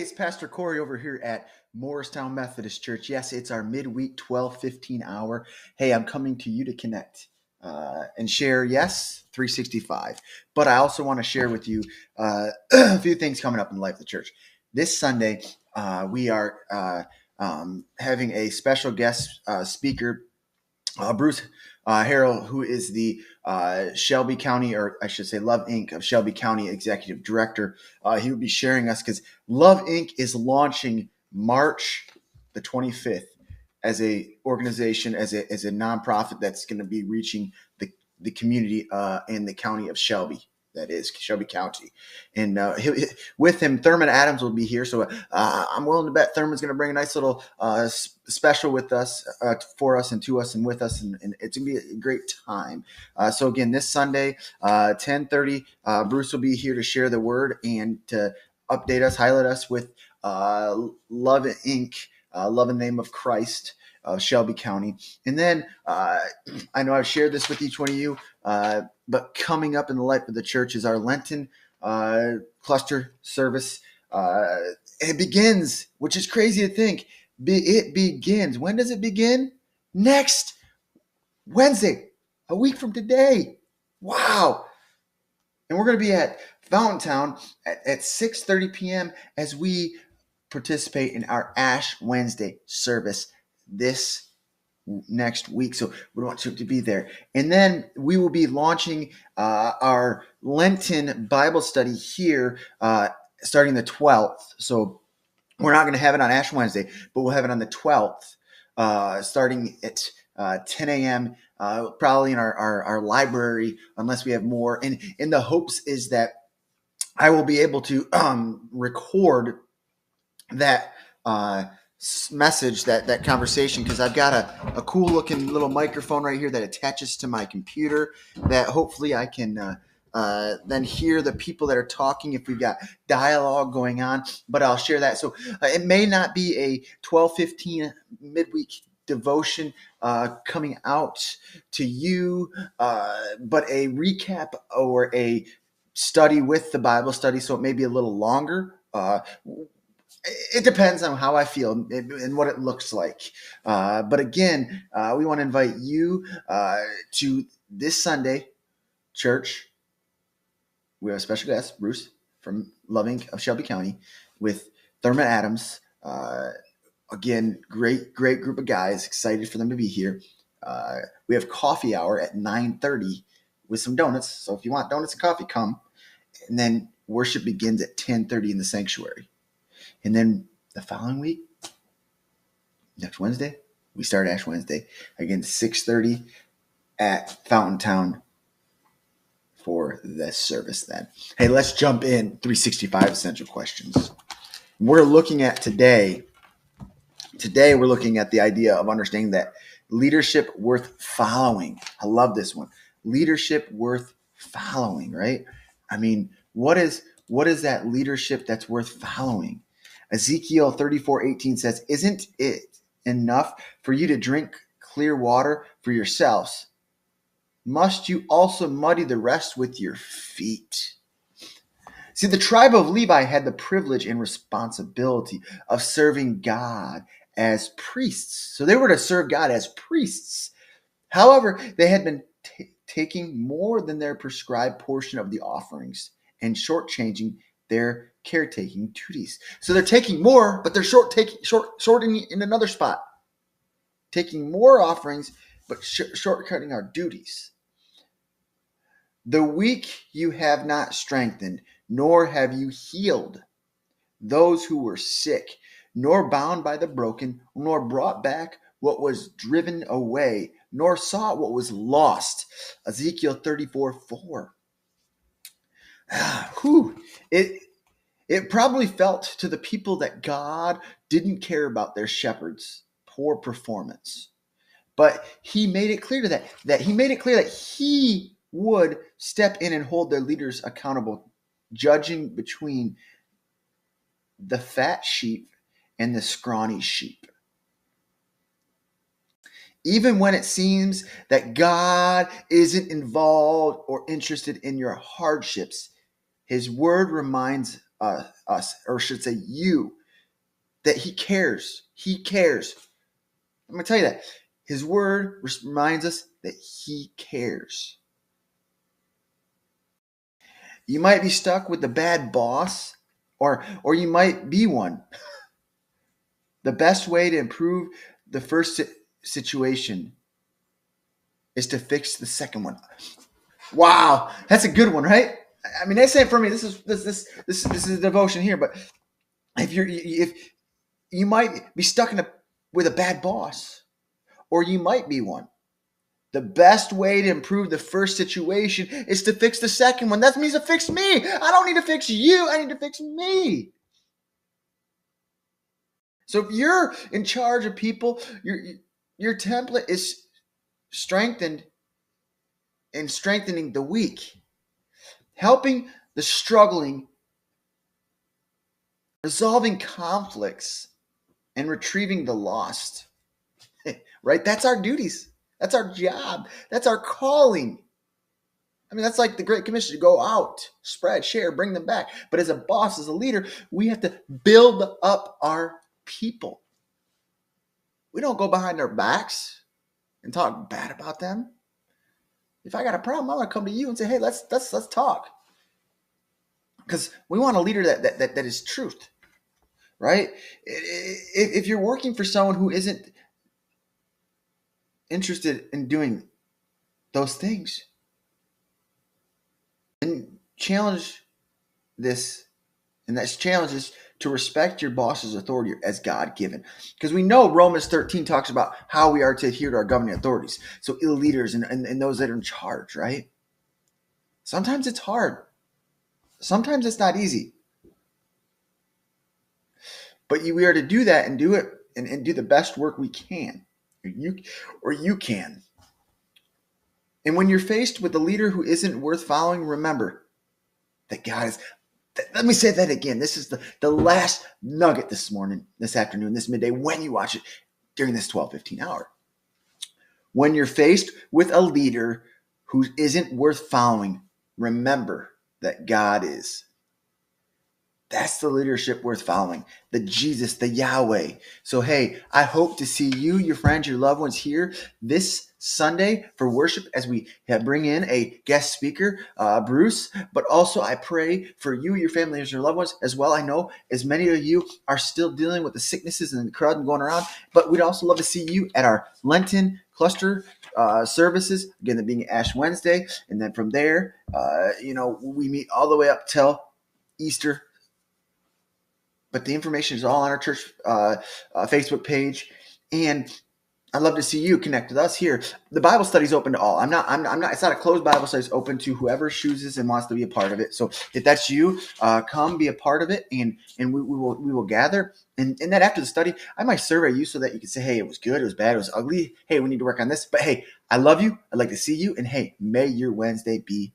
it's Pastor Kory over here at Morristown Methodist Church. Yes, it's our midweek 12:15 hour. Hey, I'm coming to you to connect and share, yes, 365. But I also want to share with you a few things coming up in the life of the church. This Sunday, we are having a special guest speaker, Bruce Harrell, who is the Shelby County, or I should say Love Inc. of Shelby County Executive Director. He will be sharing us because Love Inc. is launching March the 25th as a organization, as a nonprofit that's going to be reaching the community in the county of Shelby. That is Shelby County. And with him, Thurman Adams will be here. So I'm willing to bet Thurman's going to bring a nice little special with us, for us and to us and with us. And it's going to be a great time. So again, this Sunday, 10:30, Bruce will be here to share the word and to update us, highlight us with Love Inc., Love in the Name of Christ, Shelby County. And then I know I've shared this with each one of you, but coming up in the life of the church is our Lenten cluster service. It begins, which is crazy to think. It begins. When does it begin? Next Wednesday, a week from today. Wow. And we're going to be at Fountain Town at 6:30 p.m. as we participate in our Ash Wednesday service this next week. So we want you to be there. And then we will be launching our Lenten Bible study here starting the 12th. So we're not going to have it on Ash Wednesday, but we'll have it on the 12th, starting at 10 a.m., probably in our library, unless we have more. And in the hopes is that I will be able to record that message, that conversation, because I've got a cool looking little microphone right here that attaches to my computer that hopefully I can then hear the people that are talking if we've got dialogue going on. But I'll share that. So it may not be a 12:15 midweek devotion coming out to you, but a recap or a study with the Bible study. So it may be a little longer. It depends on how I feel and what it looks like. But again, we want to invite you to this Sunday, church. We have a special guest, Bruce, from Love Inc. of Shelby County, with Thurman Adams. Again, great group of guys. Excited for them to be here. We have coffee hour at 9:30 with some donuts. So if you want donuts and coffee, come. And then worship begins at 10:30 in the sanctuary. And then the following week, next Wednesday, we start Ash Wednesday. Again, 6:30 at Fountain Town for this service then. Hey, let's jump in. 365 essential questions. We're looking at today we're looking at the idea of understanding that leadership worth following. I love this one. Leadership worth following, right? I mean, what is that leadership that's worth following? Ezekiel 34:18 says, "Isn't it enough for you to drink clear water for yourselves? Must you also muddy the rest with your feet?" See, the tribe of Levi had the privilege and responsibility of serving God as priests. So they were to serve God as priests. However, they had been taking more than their prescribed portion of the offerings and shortchanging their caretaking duties. So they're taking more, but they're shorting in another spot. Taking more offerings, but shortcutting our duties. The weak you have not strengthened, nor have you healed those who were sick, nor bound by the broken, nor brought back what was driven away, nor sought what was lost. Ezekiel 34:4. It probably felt to the people that God didn't care about their shepherds' poor performance. But he made it clear that he would step in and hold their leaders accountable, judging between the fat sheep and the scrawny sheep. Even when it seems that God isn't involved or interested in your hardships, his word reminds us, or should say you, that he cares. He cares. I'm going to tell you that. His word reminds us that he cares. You might be stuck with the bad boss, or you might be one. The best way to improve the first situation is to fix the second one. Wow, that's a good one, right? I mean, that's it for me. This is a devotion here, but if you might be stuck with a bad boss, or you might be one. The best way to improve the first situation is to fix the second one. That means to fix me. I don't need to fix you. I need to fix me. So if you're in charge of people, your template is strengthened in strengthening the weak, helping the struggling, resolving conflicts, and retrieving the lost. Right? That's our duties. That's our job. That's our calling. I mean, that's like the Great Commission to go out, spread, share, bring them back. But as a boss, as a leader, we have to build up our people. We don't go behind their backs and talk bad about them. If I got a problem, I'm going to come to you and say, hey, let's talk. Because we want a leader that is truth, right? If you're working for someone who isn't interested in doing those things, then challenge this. And that challenge is to respect your boss's authority as God-given. Because we know Romans 13 talks about how we are to adhere to our governing authorities. So leaders and those that are in charge, right? Sometimes it's hard. Sometimes it's not easy. But we are to do that and do it and do the best work we can. Or you can. And when you're faced with a leader who isn't worth following, remember that God is... Let me say that again. This is the last nugget this afternoon, this midday, when you watch it during this 12:15 hour. When you're faced with a leader who isn't worth following, remember that God is. That's the leadership worth following. The Jesus, the Yahweh. So, hey, I hope to see you, your friends, your loved ones here this Sunday for worship as we bring in a guest speaker, Bruce. But also, I pray for you, your family, and your loved ones as well. I know as many of you are still dealing with the sicknesses and the crowd going around. But we'd also love to see you at our Lenten cluster services. Again, that being Ash Wednesday. And then from there, we meet all the way up till Easter. But the information is all on our church Facebook page, and I'd love to see you connect with us here. The Bible study is open to all. I'm not. It's not a closed Bible study. It's open to whoever chooses and wants to be a part of it. So if that's you, come be a part of it, and we will gather. And then after the study, I might survey you so that you can say, hey, it was good, it was bad, it was ugly. Hey, we need to work on this. But hey, I love you. I'd like to see you, and hey, may your Wednesday be